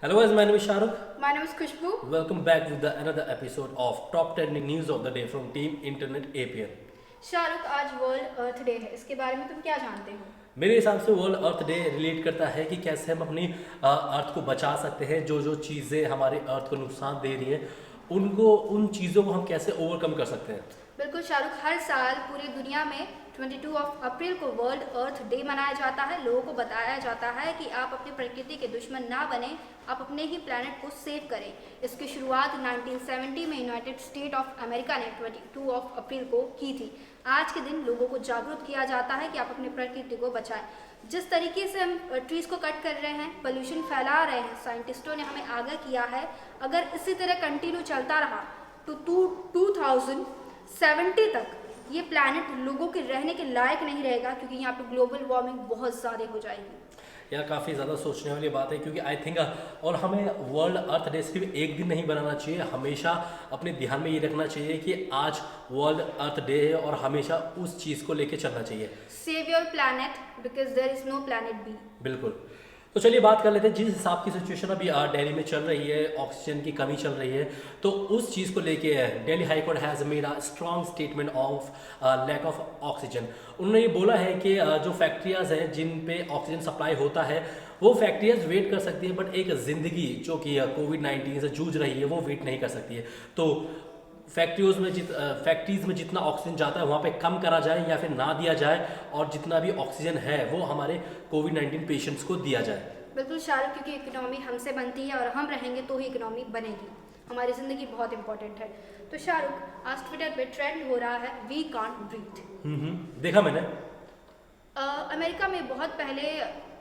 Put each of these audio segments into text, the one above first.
Hello guys, my name is Shahrukh. My name is Khushbu. Welcome back with another episode of Top 10 News of the Day from Team Internet APN. Shahrukh, आज world अर्थ day है, इसके बारे में तुम क्या जानते हो? मेरे हिसाब से वर्ल्ड अर्थ डे रिलेट करता है कि कैसे हम अपनी अर्थ को बचा सकते हैं। जो जो चीज़ें हमारे अर्थ को नुकसान दे रही हैं उन चीज़ों को हम कैसे ओवरकम कर सकते हैं। बिल्कुल शाहरुख, हर साल पूरी दुनिया में 22 अप्रैल को वर्ल्ड अर्थ डे मनाया जाता है। लोगों को बताया जाता है कि आप अपनी प्रकृति के दुश्मन ना बने, आप अपने ही प्लेनेट को सेव करें। इसकी शुरुआत 1970 में यूनाइटेड स्टेट ऑफ अमेरिका ने 22 अप्रैल को की थी। आज के दिन लोगों को जागरूक किया जाता है कि आप अपनी प्रकृति को बचाएं। जिस तरीके से हम ट्रीज को कट कर रहे हैं, पोल्यूशन फैला रहे हैं, साइंटिस्टों ने हमें आगाह किया है अगर इसी तरह कंटिन्यू चलता रहा तो 2070 तक ये प्लैनेट लोगों के रहने के लायक नहीं रहेगा, क्योंकि यहाँ पे ग्लोबल वार्मिंग बहुत ज़्यादा हो जाएगी। यार काफ़ी ज़्यादा सोचने वाली बात है, क्योंकि आई थिंक और हमें वर्ल्ड अर्थ डे सिर्फ एक दिन नहीं बनाना चाहिए, हमेशा अपने ध्यान में ये रखना चाहिए कि आज वर्ल्ड अर्थ डे है और हमेशा उस चीज़ को लेके चलना चाहिए। Save your planet because there is no planet B. बिल्कुल। तो चलिए बात कर लेते हैं जिस हिसाब की सिचुएशन अभी दिल्ली में चल रही है, ऑक्सीजन की कमी चल रही है, तो उस चीज़ को लेके Delhi high court has made a strong statement of lack of oxygen. उन्होंने ये बोला है कि जो फैक्ट्रियाज हैं जिन पे ऑक्सीजन सप्लाई होता है वो फैक्ट्रियाज वेट कर सकती है, बट एक ज़िंदगी जो कि कोविड-19 से जूझ रही है वो वेट नहीं कर सकती है। तो फैक्ट्रीज में जितना ऑक्सीजन जाता है वहाँ पे कम करा जाए या फिर ना दिया जाए, और जितना भी ऑक्सीजन है वो हमारे कोविड-19 पेशेंट्स को दिया जाए। बिल्कुल शाहरुख, क्योंकि इकोनॉमी हमसे बनती है और हम रहेंगे तो ही इकोनॉमी बनेगी। हमारी ज़िंदगी बहुत इंपॉर्टेंट है। तो शाहरुख, आज ट्विटर पे ट्रेंड हो रहा है वी कांट ब्रीथ। देखा मैंने। अमेरिका में बहुत पहले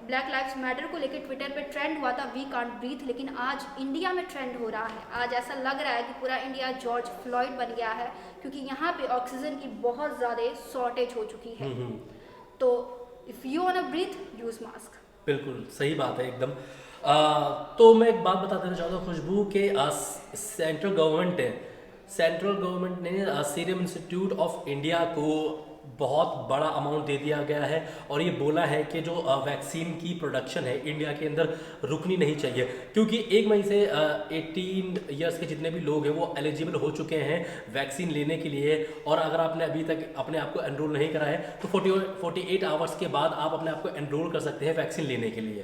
ब्लैक लाइव्स मैटर को लेकर ट्विटर पे ट्रेंड हुआ था वी कांट ब्रीथ, लेकिन आज इंडिया में ट्रेंड हो रहा है। आज ऐसा लग रहा है कि पूरा इंडिया जॉर्ज फ्लॉयड बन गया है, क्योंकि यहाँ पे ऑक्सीजन की बहुत ज़्यादा शॉर्टेज हो चुकी है। तो if you want to breathe use mask. बिल्कुल सही बात है एकदम। तो मैं एक बात बता देना चाहता हूँ खुशबू के सेंट्रल गवर्नमेंट ने सीरम इंस्टीट्यूट ऑफ इंडिया को बहुत बड़ा अमाउंट दे दिया गया है, और ये बोला है कि जो वैक्सीन की प्रोडक्शन है इंडिया के अंदर रुकनी नहीं चाहिए, क्योंकि 1 मई से 18 ईयर्स के जितने भी लोग हैं वो एलिजिबल हो चुके हैं वैक्सीन लेने के लिए। और अगर आपने अभी तक अपने आप को एनरोल नहीं करा है तो 48 आवर्स के बाद आप अपने आप को एनरोल कर सकते हैं वैक्सीन लेने के लिए।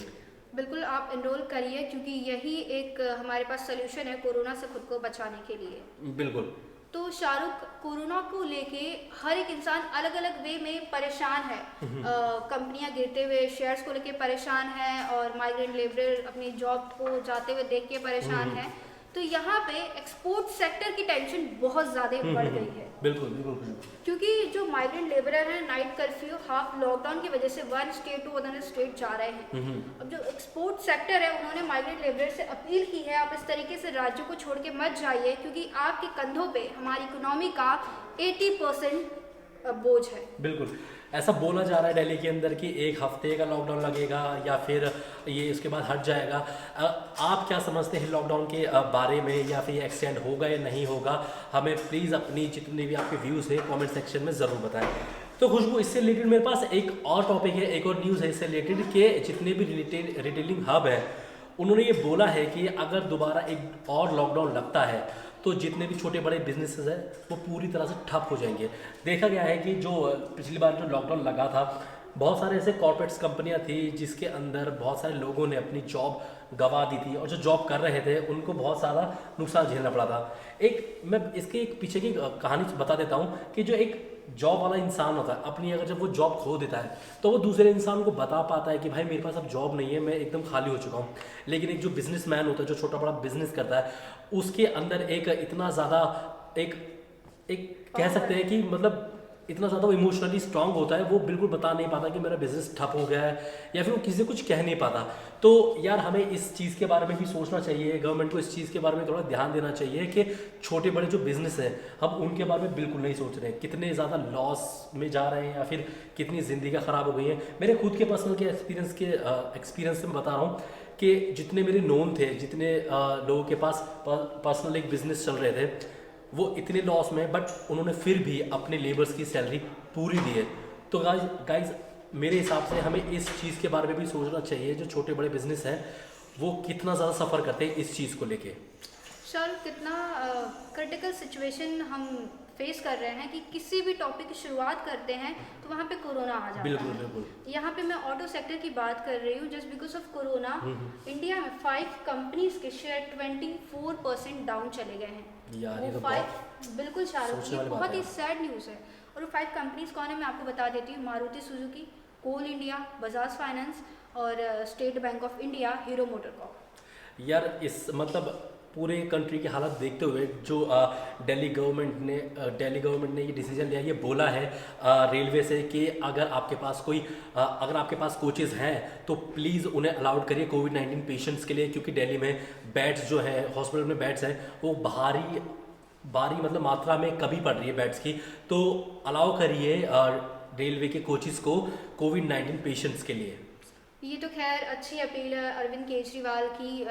बिल्कुल आप एनरोल करिए, क्योंकि यही एक हमारे पास सोल्यूशन है कोरोना से खुद को बचाने के लिए। बिल्कुल। तो शाहरुख, कोरोना को लेके हर एक इंसान अलग अलग वे में परेशान है। कंपनियां गिरते हुए शेयर्स को लेके परेशान है, और माइग्रेंट लेबर अपनी जॉब को जाते हुए देख के परेशान है। तो यहाँ पे एक्सपोर्ट सेक्टर की टेंशन बहुत ज़्यादा बढ़ गई है। बिल्कुल बिल्कुल। क्योंकि जो माइग्रेंट लेबरर हैं, नाइट कर्फ्यू, हाफ लॉकडाउन की वजह से one state to other state जा रहे हैं। अब जो एक्सपोर्ट सेक्टर है उन्होंने माइग्रेंट लेबरर से अपील की है, आप इस तरीके से राज्यों को छोड़ के मत जाइए, क्योंकि आपके कंधों पे हमारी इकोनॉमी का 80% बोझ है। बिल्कुल ऐसा बोला जा रहा है दिल्ली के अंदर कि 1 हफ्ते का लॉकडाउन लगेगा या फिर ये उसके बाद हट जाएगा। आप क्या समझते हैं लॉकडाउन के बारे में, या फिर ये एक्सटेंड होगा या नहीं होगा? हमें प्लीज़ अपनी जितने भी आपके व्यूज़ हैं कमेंट सेक्शन में ज़रूर बताएं। तो खुशबू, इससे रिलेटेड मेरे पास एक और टॉपिक है, एक और न्यूज़ है इससे रिलेटेड कि जितने भी रिटेलिंग हब है उन्होंने ये बोला है कि अगर दोबारा एक और लॉकडाउन लगता है तो जितने भी छोटे बड़े बिजनेसेस हैं वो पूरी तरह से ठप हो जाएंगे। देखा गया है कि जो पिछली बार जो लॉकडाउन लगा था, बहुत सारे ऐसे कॉर्पोरेट्स कंपनियां थी जिसके अंदर बहुत सारे लोगों ने अपनी जॉब गंवा दी थी, और जो जॉब कर रहे थे उनको बहुत सारा नुकसान झेलना पड़ा था। मैं इसके एक पीछे की कहानी बता देता हूँ कि जो एक जॉब वाला इंसान होता है, अपनी अगर जब वो जॉब खो देता है तो वो दूसरे इंसान को बता पाता है कि भाई मेरे पास अब जॉब नहीं है, मैं एकदम खाली हो चुका हूँ। लेकिन एक जो बिजनेसमैन होता है, जो छोटा बड़ा बिजनेस करता है, उसके अंदर एक इतना ज़्यादा एक कह सकते हैं कि मतलब इतना ज़्यादा वो इमोशनली स्ट्रांग होता है, वो बिल्कुल बता नहीं पाता कि मेरा बिजनेस ठप हो गया है, या फिर वो किसी से कुछ कह नहीं पाता। तो यार हमें इस चीज़ के बारे में भी सोचना चाहिए, गवर्नमेंट को इस चीज़ के बारे में थोड़ा ध्यान देना चाहिए कि छोटे बड़े जो बिजनेस हैं हम उनके बारे में बिल्कुल नहीं सोच रहे हैं, कितने ज़्यादा लॉस में जा रहे हैं या फिर कितनी ज़िंदगी ख़राब हो गई है। मेरे खुद के पर्सनल के एक्सपीरियंस से मैं बता रहा हूँ कि जितने मेरे नोन थे, जितने लोगों के पास पर्सनल एक बिजनेस चल रहे थे, वो इतने लॉस में, बट उन्होंने फिर भी अपने लेबर्स की सैलरी पूरी दी है। तो गाइज मेरे हिसाब से हमें इस चीज़ के बारे में भी सोचना चाहिए, जो छोटे बड़े बिजनेस हैं वो कितना ज़्यादा सफ़र करते हैं इस चीज़ को लेके। सर कितना क्रिटिकल सिचुएशन हम फेस कर रहे हैं कि किसी भी टॉपिक की शुरुआत करते हैं तो वहाँ पे कोरोना आ जाता बिल्कुल है। बिल्कुल। यहाँ पे मैं ऑटो सेक्टर की बात कर रही हूँ। Just because of corona India में 5 कंपनीज के शेयर 24% डाउन चले गए हैं। यार ये वो तो 5 बिल्कुल शाहरुख, सोचने ये वाली बात बहुत है। ही सैड न्यूज़ है। और वो 5 कंपनीज कौन है मैं आपको बता देती हूँ। मारुति सुजुकी, कोल इंडिया, बजाज फाइनेंस और स्टेट बैंक ऑफ इंडिया, हीरो मोटरकॉर्प। यार इस मतलब पूरे कंट्री की हालत देखते हुए जो दिल्ली गवर्नमेंट ने ये डिसीजन लिया, ये बोला है रेलवे से कि अगर आपके पास कोचेज़ हैं तो प्लीज़ उन्हें अलाउड करिए कोविड-19 पेशेंट्स के लिए, क्योंकि दिल्ली में बेड्स जो हैं, हॉस्पिटल में बेड्स हैं, वो भारी मतलब मात्रा में कमी पड़ रही है बेड्स की। तो अलाउ करिए रेलवे के कोचेज़ को कोविड-19 पेशेंट्स के लिए। ये तो खैर अच्छी अपील है अरविंद केजरीवाल की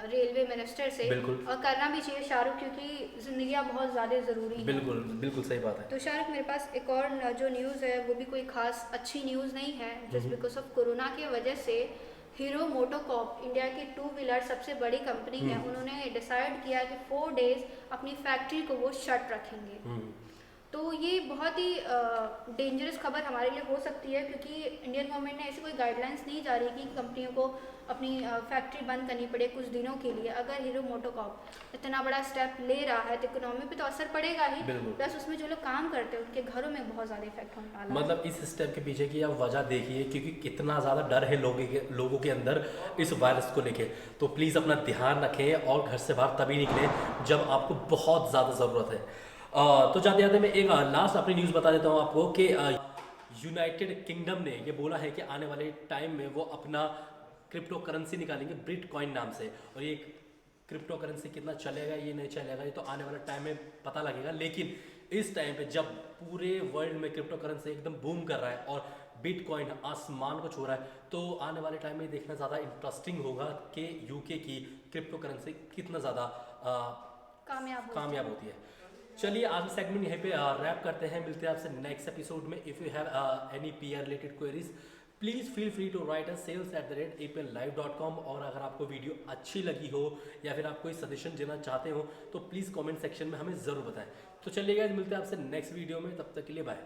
रेलवे मिनिस्टर से। बिल्कुल। और करना भी चाहिए शाहरुख, क्योंकि ज़िंदगियाँ बहुत ज़्यादा ज़रूरी हैं। बिल्कुल बिल्कुल सही बात है। तो शाहरुख मेरे पास एक और जो न्यूज़ है वो भी कोई खास अच्छी न्यूज़ नहीं है। जस्ट बिकॉज ऑफ कोरोना की वजह से हीरो मोटोकॉर्प, इंडिया की 2 व्हीलर सबसे बड़ी कंपनी है, उन्होंने डिसाइड किया कि 4 डेज अपनी फैक्ट्री को वो शट रखेंगे। तो ये बहुत ही डेंजरस खबर हमारे लिए हो सकती है, क्योंकि इंडियन गवर्नमेंट ने ऐसी कोई गाइडलाइंस नहीं जारी की कि कंपनियों को अपनी फैक्ट्री बंद करनी पड़े कुछ दिनों के लिए। अगर हीरो मोटोकॉर्प इतना बड़ा स्टेप ले रहा है तो इकोनॉमी पे तो असर पड़ेगा ही, प्लस उसमें जो लोग काम करते हैं उनके घरों में बहुत ज़्यादा इफेक्ट होने वाला है। मतलब इस स्टेप के पीछे की आप वजह देखिए, क्योंकि कितना ज़्यादा डर है लोगों के अंदर इस वायरस को लेके। तो प्लीज़ अपना ध्यान रखें और घर से बाहर तभी निकलें जब आपको बहुत ज़्यादा ज़रूरत है। तो जाते जाते मैं एक लास्ट अपनी न्यूज़ बता देता हूँ आपको कि यूनाइटेड किंगडम ने ये बोला है कि आने वाले टाइम में वो अपना क्रिप्टो करेंसी निकालेंगे बिटकॉइन नाम से। और ये क्रिप्टो करेंसी कितना चलेगा ये नहीं चलेगा ये तो आने वाले टाइम में पता लगेगा। लेकिन इस टाइम पे जब पूरे वर्ल्ड में क्रिप्टो करेंसी एकदम बूम कर रहा है और बिटकॉइन आसमान को छू रहा है, तो आने वाले टाइम में देखना ज़्यादा इंटरेस्टिंग होगा कि यूके की क्रिप्टो करेंसी कितना ज़्यादा कामयाब होती है। चलिए आज सेगमेंट यहीं पे रैप करते हैं। मिलते हैं आपसे नेक्स्ट एपिसोड में। If you have any PR related queries please feel free to write us sales@apnlive.com। और अगर आपको वीडियो अच्छी लगी हो या फिर आप कोई सजेशन देना चाहते हो तो प्लीज़ कमेंट सेक्शन में हमें ज़रूर बताएं। तो चलिए गाइस, मिलते हैं आपसे नेक्स्ट वीडियो में, तब तक के लिए बाय।